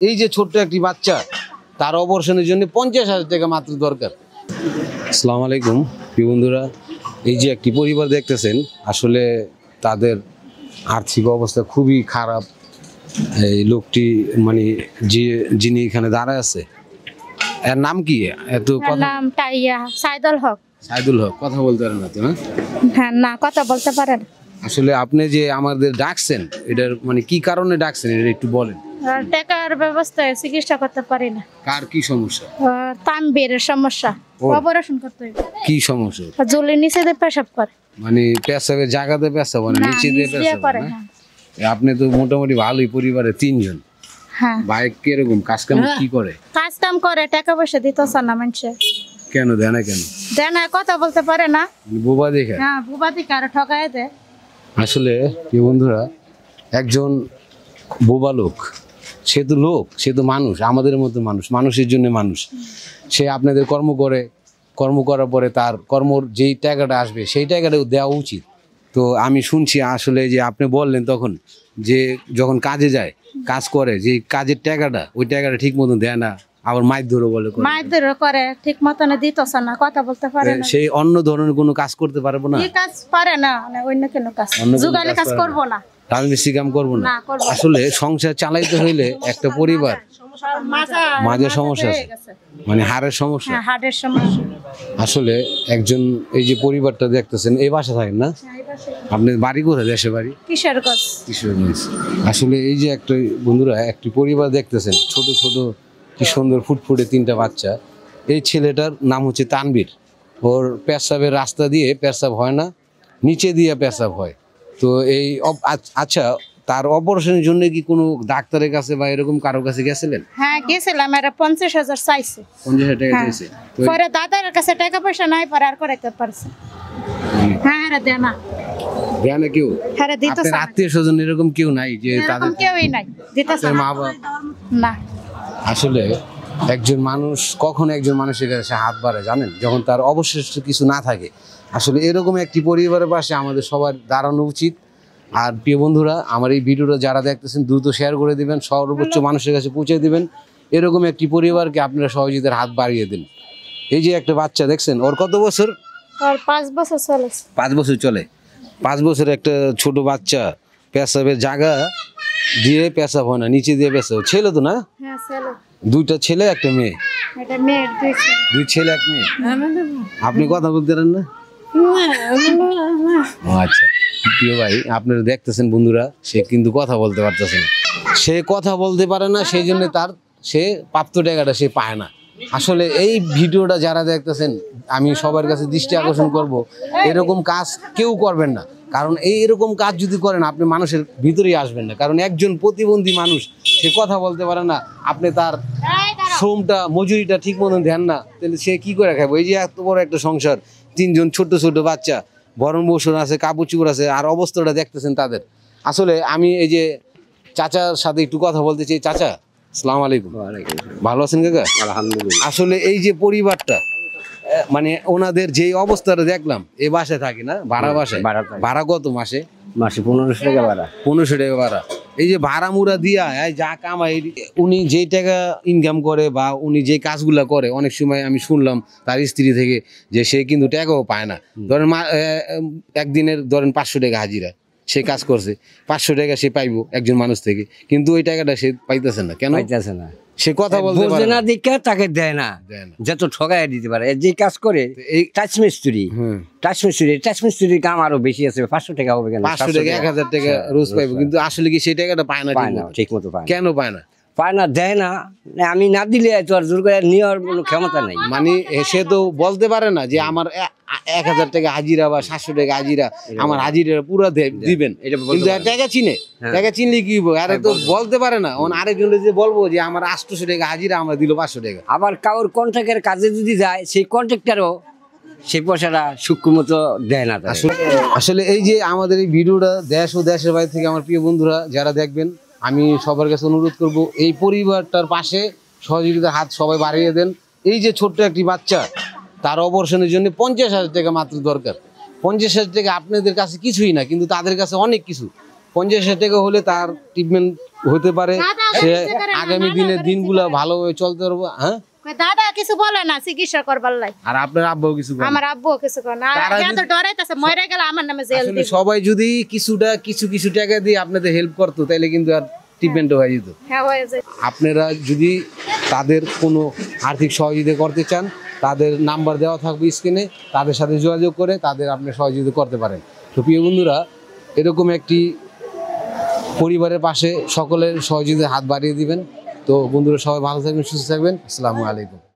এই যে ছোট্ট একটি বাচ্চা, তার অপারেশনের জন্য 50,000 টাকা মাত্র দরকার। আসসালামু আলাইকুম প্রিয় বন্ধুরা, এই যে একটি পরিবার দেখতেছেন, আসলে তাদের আর্থিক অবস্থা খুবই খারাপ। এই লোকটি মানে যিনি এখানে দাঁড়ায় আছে, এর নাম কি? এত নাম টাইয়া সাইদুল হক। সাইদুল হক। কথা বলতে পারেন না তো? হ্যাঁ, না কথা বলতে পারেন। আসলে আপনি যে আমাদের ডাকছেন, এটার মানে কি কারণে ডাকছেন এটা একটু বলেন। টাকার ব্যবস্থায় চিকিৎসা করতে পারি না। কার কি সমস্যা? তানবীরের সমস্যা, অপারেশন করতে হবে। কি সমস্যা? জলে নিচে দিয়ে পেশাব করে। মানে পেশাবের জায়গাতে পেশাব মানে নিচে দিয়ে পেশাব করে? আপনি তো মোটামুটি ভালোই, পরিবারে 3 জন। হ্যাঁ। বাইক কিরকম কাজ কাম কি করে? কাজ কাম করে, টাকা পয়সা দিতেছে না মানুষে। কেন দেয় না? কেন দেয় না? কথা বলতে পারে না। বোবা দেখে? হ্যাঁ, বোবা দেখে আর ঠকায় দেয়। আসলে প্রিয় বন্ধুরা, একজন বোবা লোক, সে তো লোক, সে তো মানুষ, আমাদের মতো মানুষ, মানুষের জন্য মানুষ। সে আপনাদের কর্ম করে, কর্ম করার পরে তার কর্মর যেই টাকাটা আসবে সেই টাকাটাও দেওয়া উচিত। তো আমি শুনছি আসলে যে আপনি বললেন তখন যে যখন কাজে যায়, কাজ করে, যে কাজের টাকাটা, ওই টাকাটা ঠিক মতো দেয় না, আবার মাইর বলে মাইর করে, ঠিক মতন দিতেছে না, কথা বলতে পারে না। সেই অন্য ধরনের কোনো কাজ করতে পারবো না? কি কাজ পারে না, অন্য কোনো কাজ, জুগালি কাজ করবো না, রাজমিস্ত্রি কাম করবো না। আসলে সংসার চালাইতে হইলে একটা পরিবার মাঝে সমস্যা আছে, মানে হাড়ের সমস্যা। হাড়ের সমস্যা। আসলে একজন, এই যে পরিবারটা দেখতেছেন, এই বাসা থাকেন না? আপনার বাড়ি কোথায়? দেশে বাড়ি কিশোরগঞ্জ। কিশোরগঞ্জ। আসলে এই যে একটা বন্ধুরা, একটি পরিবার দেখতেছেন, ছোট ছোট কি সুন্দর ফুটফুটে 3টা বাচ্চা। এই ছেলেটার নাম হচ্ছে তানবীর। ওর পেশাবের রাস্তা দিয়ে পেশাব হয় না, নিচে দিয়ে পেশাব হয়। তো এই আচ্ছা, তার অপারেশনের জন্য কি কোনো ডাক্তারের কাছে বা এরকম কারোর কাছে গেছিলেন? হ্যাঁ, গেছিলাম। এরা 50,000 চাইছে। 50,000 টাকা চাইছে। পরে দাদার কাছে টাকা পয়সা নাই, পরে আর করাইতে পারছে। হ্যাঁ, এরা দেয় না। দেয় না কেউ? হ্যাঁ, দিতে আপনার আত্মীয় স্বজন এরকম কেউ নাই যে তাদের? কেউই নাই, দিতেছে মা বাবা না। আসলে একজন মানুষ কখন একজন মানুষের কাছে হাত বাড়ায় জানেন? যখন তার অবশিষ্ট কিছু না থাকে। আসলে এরকম একটি পরিবারের পাশে আমাদের সবার দাঁড়ানো উচিত। আর প্রিয় বন্ধুরা, আমার এই ভিডিওটা যারা দেখতেছেন দ্রুত শেয়ার করে দিবেন, সর্বোচ্চ মানুষের কাছে পৌঁছে দিবেন। এরকম একটি পরিবারকে আপনারা সহযোগিতার হাত বাড়িয়ে দিন। এই যে একটা বাচ্চা দেখছেন, ওর কত বছর? ওর 5 বছর চলে। 5 বছর চলে। 5 বছর একটা ছোট বাচ্চা পেশাবের জায়গা দিয়ে পেশাব হয় না, নিচে দিয়ে পেশাব। ছেলে তো না? হ্যাঁ, ছেলে। 2টা ছেলে, একটা মেয়ে। এটা মেয়ের 2 ছেলে 1 মেয়ে। আপনি কথা বলতে পারেন না? আচ্ছা প্রিয় ভাই, আপনারা দেখতেছেন বন্ধুরা, সে কিন্তু কথা বলতে পারতেছে না। সে কথা বলতে পারে না, সেই জন্য সে প্রাপ্ত টাকাটা সে পায় না। আসলে এই ভিডিওটা যারা দেখতেছেন, আমি সবার কাছে দৃষ্টি আকর্ষণ করব, এরকম কাজ কেউ করবেন না। কারণ এরকম কাজ যদি করেন, আপনি মানুষের ভিতরেই আসবেন না। কারণ একজন প্রতিবন্ধী মানুষ, সে কথা বলতে পারে না, আপনি তার শ্রমটা, মজুরিটা ঠিক মতন দেন না, তাহলে সে কি করে খাবো? এই যে এত বড় একটা সংসার, 3 জন ছোট ছোট বাচ্চা, ভরণ পোষণ আছে, কাপড় চোপড় আছে, আর অবস্থাটা দেখতেছেন তাদের। আসলে আমি এই যে চাচার সাথে একটু কথা বলতে চাই। চাচা, আসসালামু আলাইকুম। ভালো আছেন কাকা? আলহামদুলিল্লাহ। আসলে এই যে পরিবারটা, মানে ওনাদের যে অবস্থাটা দেখলাম, এই বাসায় থাকি না, ভাড়া বাসায়। ভাড়া কত মাসে? মাসে 1500 টাকা ভাড়া। 1500 টাকা ভাড়া। এই যে ভাড়া মুড়া দিয়া যা কামাই, উনি যেই টাকা ইনকাম করে বা উনি যে কাজগুলা করে, অনেক সময় আমি শুনলাম তার স্ত্রী থেকে যে সে কিন্তু টাকাও পায় না। ধরেন একদিনের ধরেন 500 টাকা হাজিরা, সে কাজ করছে, 500 টাকা সে পাইবো একজন মানুষ থেকে, কিন্তু ওই টাকাটা সে পাইতেছে না। কেন পাইতেছে না? সে কথা বলতে পারে না, দেখে তাকে দেয় না, যত ঠগাই দিতে পারে। যে কাজ করে এই টাচ মিস্ত্রির কাম আরো বেশি আছে। 500 টাকা হবে কেন? 500 টাকা 1000 টাকা রোজ পাইবো, কিন্তু আসলে কি সেই টাকাটা পায় না? ঠিক মতো পায়। কেন পায় না? পায় না, দেয় না। আমি না দিলে তো আর জোর করে নেওয়ার কোনো ক্ষমতা নাই। মানে সে তো বলতে পারে না যে আমার 1000 টাকা হাজিরা বা 700 টাকা হাজিরা, আমার হাজিরা পুরো দিবেন। কিন্তু টাকা চিনে, টাকা চিনলে কি হইব? আরে তো বলতে পারে না। আরেকজনের যে বলবো যে আমার 800 টাকা হাজিরা, আমরা দিল 500 টাকা। আবার কারোর কন্ট্রাক্টের কাজে যদি যায়, সেই কন্ট্রাক্টারও সেই পয়সাটা সূক্ষ্ম মতো দেয় না। আসলে এই যে আমাদের এই ভিডিওটা দেশ ও দেশের বাইরে থেকে আমার প্রিয় বন্ধুরা যারা দেখবেন, আমি সবার কাছে অনুরোধ করব, এই পরিবারটার পাশে সহযোগিতার হাত সবাই বাড়িয়ে দেন। এই যে ছোট্ট একটি বাচ্চা, তার অপারেশনের জন্য 50,000 টাকা মাত্র দরকার। 50,000 টাকা আপনাদের কাছে কিছুই না, কিন্তু তাদের কাছে অনেক কিছু। 50,000 টাকা হলে তার ট্রিটমেন্ট হতে পারে, সে আগামী দিনের দিনগুলা ভালোভাবে চলতে পারবে। হ্যাঁ, দাদা কিছু বলে না চিকিৎসা করবার লাই, আর আপনার আব্বাও কিছু বলে না। আমার আব্বু কিছু করে না, তারা এত ডরাইতেছে মরে গেলে আমার নামে জেল আসলে দিবে। সবাই যদি কিছু টাকা দিয়ে আপনাদের হেল্প করতো তাহলে কিন্তু আর ট্রিটমেন্ট হয়ে যেত। হ্যাঁ হয়ে যায়। আপনারা যদি তাদের কোনো আর্থিক সহযোগিতা করতে চান, তাদের নাম্বার দেওয়া থাকবে স্ক্রিনে, তাদের সাথে যোগাযোগ করে তাদের আপনি সহযোগিতা করতে পারেন। তো প্রিয় বন্ধুরা, এরকম একটি পরিবারের পাশে সকলের সহযোগিতার হাত বাড়িয়ে দিবেন। তো বন্ধুরা সবাই ভালো থাকবেন, সুস্থ থাকবেন। আসসালামু আলাইকুম।